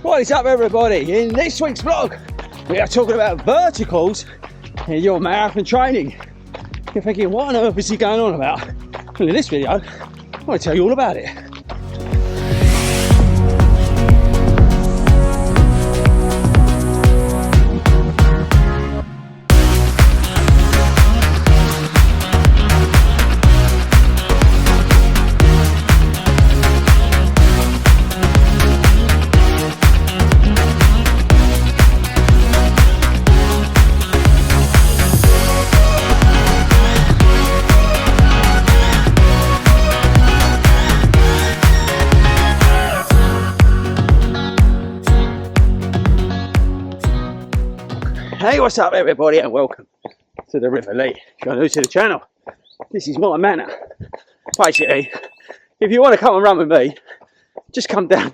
What is up, everybody? In this week's vlog, we are talking about verticals in your marathon training. You're thinking, what on earth is he going on about? Well, in this video, I want to tell you all about it. Hey, what's up, everybody, and welcome to the River Lee. If you're new to the channel, this is my manor. Basically, if you want to come and run with me, just come down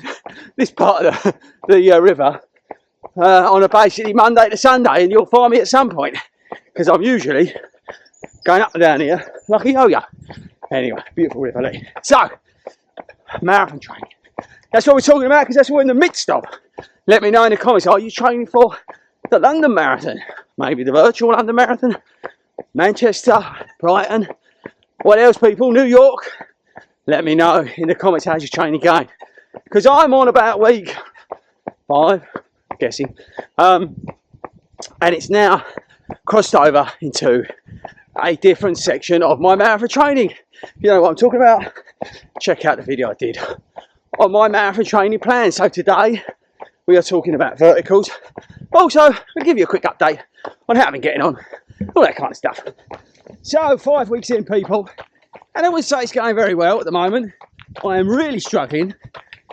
this part of the river on a basically Monday to Sunday, and you'll find me at some point, because I'm usually going up and down here like a yo-yo. Anyway, beautiful River Lee. So, marathon training. That's what we're talking about, because that's what we're in the midst of. Let me know in the comments, are you training for the London Marathon, maybe the virtual London Marathon, Manchester, Brighton, what else, people? New York? Let me know in the comments how's your training going, because I'm on about week 5, I'm guessing, and it's now crossed over into a different section of my marathon training. You know what I'm talking about? Check out the video I did on my marathon training plan. So today we are talking about verticals. Also, I'll give you a quick update on how I've been getting on, all that kind of stuff. So, 5 weeks in, people, and I would say it's going very well at the moment. I am really struggling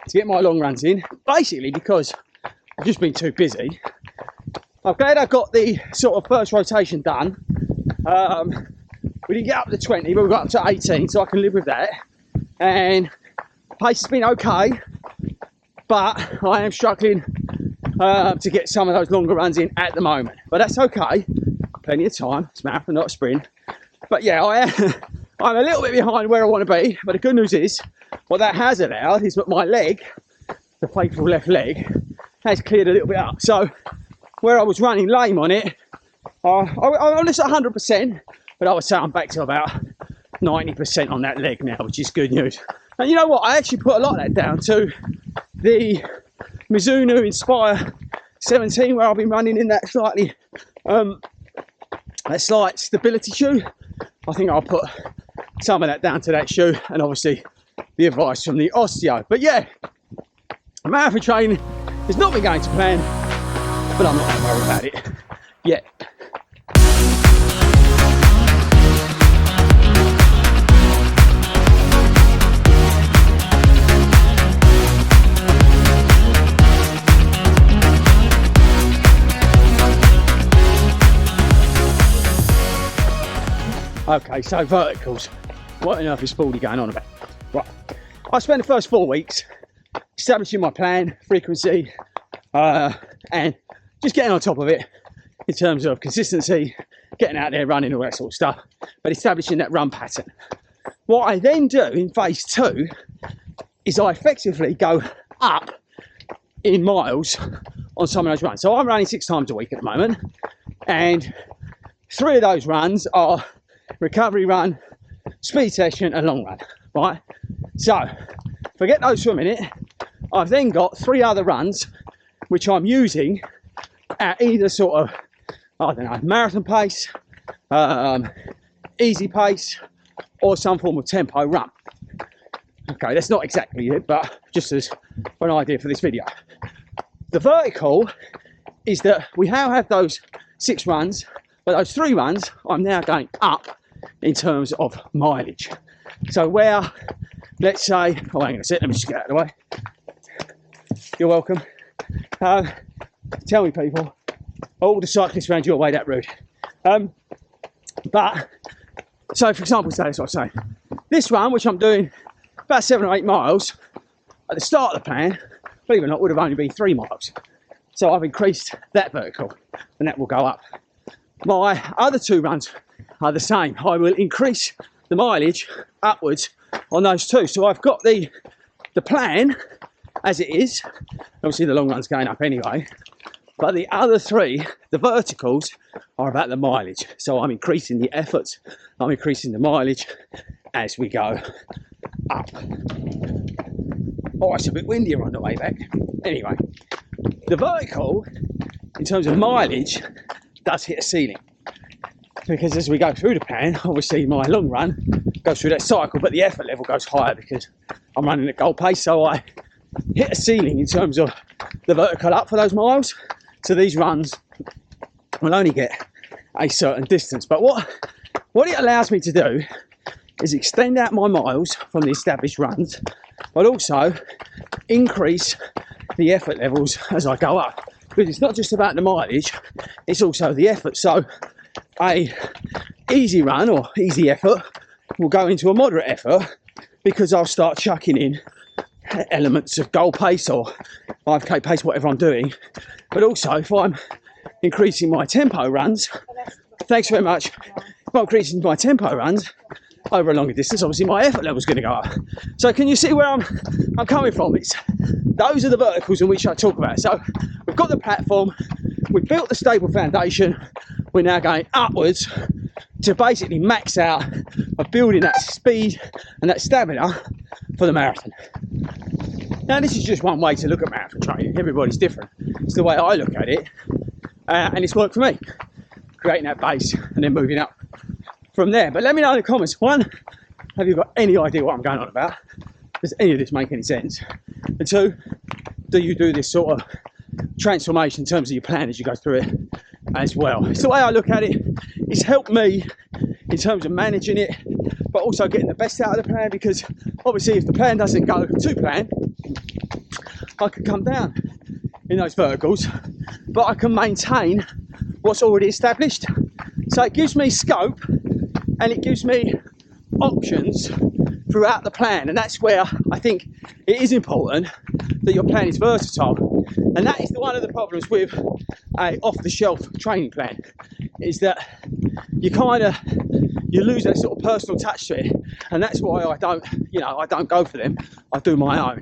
to get my long runs in, basically because I've just been too busy. I'm glad I got the sort of first rotation done. We didn't get up to 20, but we got up to 18, so I can live with that. And pace has been okay, but I am struggling to get some of those longer runs in at the moment, but that's okay. Plenty of time. It's a marathon, not a sprint. But yeah, I'm a little bit behind where I want to be. But the good news is, what that has allowed is that my leg, the faithful left leg, has cleared a little bit up. So where I was running lame on it, I'm just at 100%, but I would say I'm back to about 90% on that leg now, which is good news. And you know what? I actually put a lot of that down to the Mizuno Inspire 17, where I've been running in that slightly that slight stability shoe. I think I'll put some of that down to that shoe, and obviously the advice from the osteo. But yeah, marathon training has not been going to plan, but I'm not going to worry about it yet. Okay, so verticals. What on earth is FORDY going on about? Right, I spent the first 4 weeks establishing my plan, frequency, and just getting on top of it in terms of consistency, getting out there, running, all that sort of stuff, but establishing that run pattern. What I then do in phase 2 is I effectively go up in miles on some of those runs. So I'm running 6 times a week at the moment, and 3 of those runs are recovery run, speed session, and long run, right? So, forget those for a minute. I've then got 3 other runs which I'm using at either sort of, I don't know, marathon pace, easy pace, or some form of tempo run. Okay, that's not exactly it, but just as an idea for this video. The vertical is that we now have those 6 runs, but those 3 runs I'm now going up in terms of mileage. So where, let's say, oh, hang on a sec, let me just get out of the way. You're welcome. Tell me, people, all the cyclists around your way that route. But, so for example, today, that's what I'm saying. This run, which I'm doing about 7 or 8 miles, at the start of the plan, believe it or not, would have only been 3 miles. So I've increased that vertical, and that will go up. My other 2 runs are the same. I will increase the mileage upwards on those 2. So I've got the plan as it is. Obviously the long run's going up anyway, but the other three, the verticals, are about the mileage. So I'm increasing the efforts, I'm increasing the mileage as we go up. Oh, it's a bit windier on the way back. Anyway, the vertical, in terms of mileage, does hit a ceiling. Because as we go through the plan, obviously my long run goes through that cycle, but the effort level goes higher because I'm running at goal pace. So I hit a ceiling in terms of the vertical up for those miles. So these runs will only get a certain distance. But what it allows me to do is extend out my miles from the established runs, but also increase the effort levels as I go up. Because it's not just about the mileage, it's also the effort. So a easy run or easy effort will go into a moderate effort because I'll start chucking in elements of goal pace or 5k pace, whatever I'm doing. But also if I'm increasing my tempo runs, thanks very much, if I'm increasing my tempo runs over a longer distance, obviously my effort level is going to go up. So can you see where I'm coming from? Those are the verticals in which I talk about. So we've got the platform, we've built the stable foundation, we're now going upwards to basically max out of building that speed and that stamina for the marathon. Now this is just one way to look at marathon training. Everybody's different. It's the way I look at it, and it's worked for me, creating that base and then moving up from there. But let me know in the comments, one, have you got any idea what I'm going on about? Does any of this make any sense? And two, do you do this sort of transformation in terms of your plan as you go through it as well? It's the way I look at it. It's helped me in terms of managing it, but also getting the best out of the plan, because obviously if the plan doesn't go to plan, I can come down in those verticals, but I can maintain what's already established. So it gives me scope and it gives me options throughout the plan, and that's where I think it is important that your plan is versatile. And that is one of the problems with a off-the-shelf training plan, is that you lose that sort of personal touch to it, and that's why I don't go for them. I do my own.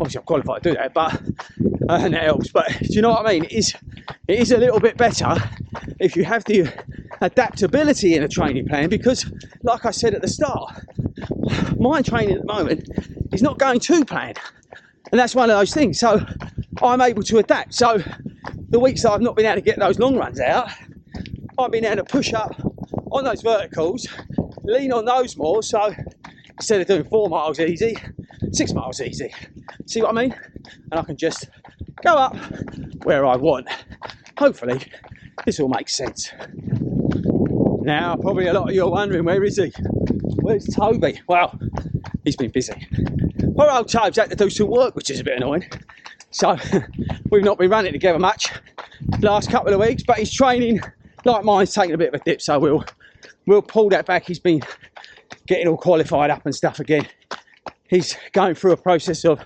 Obviously I'm qualified to do that, but and that helps. But do you know what I mean? It is a little bit better if you have the adaptability in a training plan, because like I said at the start, my training at the moment is not going to plan, and that's one of those things. So I'm able to adapt. So the weeks that I've not been able to get those long runs out, I've been able to push up on those verticals, lean on those more. So instead of doing 4 miles easy, 6 miles easy. See what I mean? And I can just go up where I want. Hopefully this all makes sense. Now probably a lot of you are wondering, where is he? Where's Toby? Well, he's been busy. Poor old Toby's had to do some work, which is a bit annoying. So we've not been running together much the last couple of weeks, but his training, like mine's taking a bit of a dip, so we'll pull that back. He's been getting all qualified up and stuff again. He's going through a process of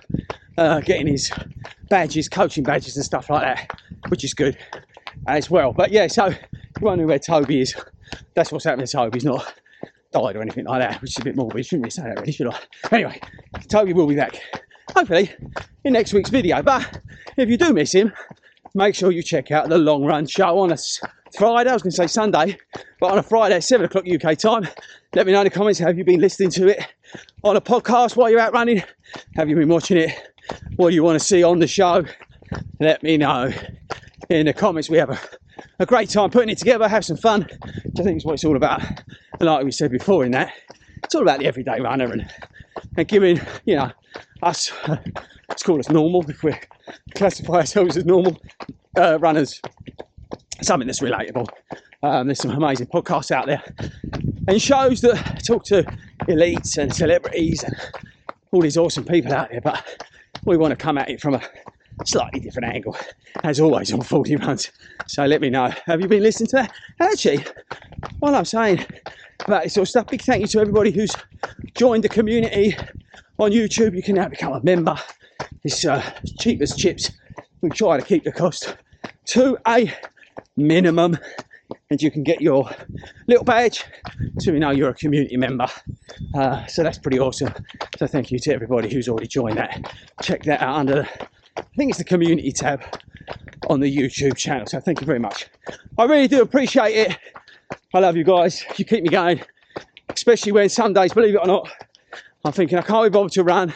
getting his badges, coaching badges and stuff like that, which is good as well. But yeah, so you're wondering where Toby is. That's what's happening to Toby. He's not died or anything like that, which is a bit morbid. Shouldn't really say that, really, should I? Anyway, Toby will be back, hopefully, in next week's video. But if you do miss him, make sure you check out the Long Run show on a Friday. I was going to say Sunday, but on a Friday at 7 o'clock UK time. Let me know in the comments, have you been listening to it on a podcast while you're out running? Have you been watching it? What do you want to see on the show? Let me know in the comments. We have a great time putting it together, have some fun, which I think is what it's all about. And like we said before in that, it's all about the everyday runner and giving, us, let's call us normal, if we classify ourselves as normal runners, something that's relatable. There's some amazing podcasts out there and shows that talk to elites and celebrities and all these awesome people out there, but we want to come at it from a slightly different angle, as always on 40 Runs. So let me know, have you been listening to that? Actually, while I'm saying about this sort of stuff, big thank you to everybody who's joined the community on YouTube. You can now become a member. It's cheap as chips. We try to keep the cost to a minimum. and you can get your little badge so we know you're a community member. So that's pretty awesome. So thank you to everybody who's already joined that. Check that out under, I think it's the community tab on the YouTube channel. So thank you very much. I really do appreciate it. I love you guys. You keep me going, especially when some days, believe it or not, I'm thinking I can't be bothered to run,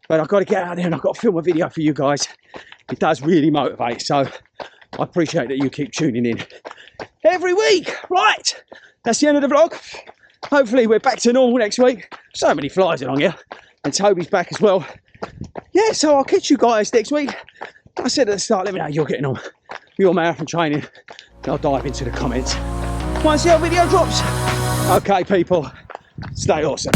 but I've got to get out there and I've got to film a video for you guys. It does really motivate. So I appreciate that you keep tuning in every week. Right, that's the end of the vlog. Hopefully we're back to normal next week. So many flies along here, and Toby's back as well. Yeah, so I'll catch you guys next week. I said at the start, let me know how you're getting on with your marathon training. I'll dive into the comments once the video drops. Okay, people, stay awesome.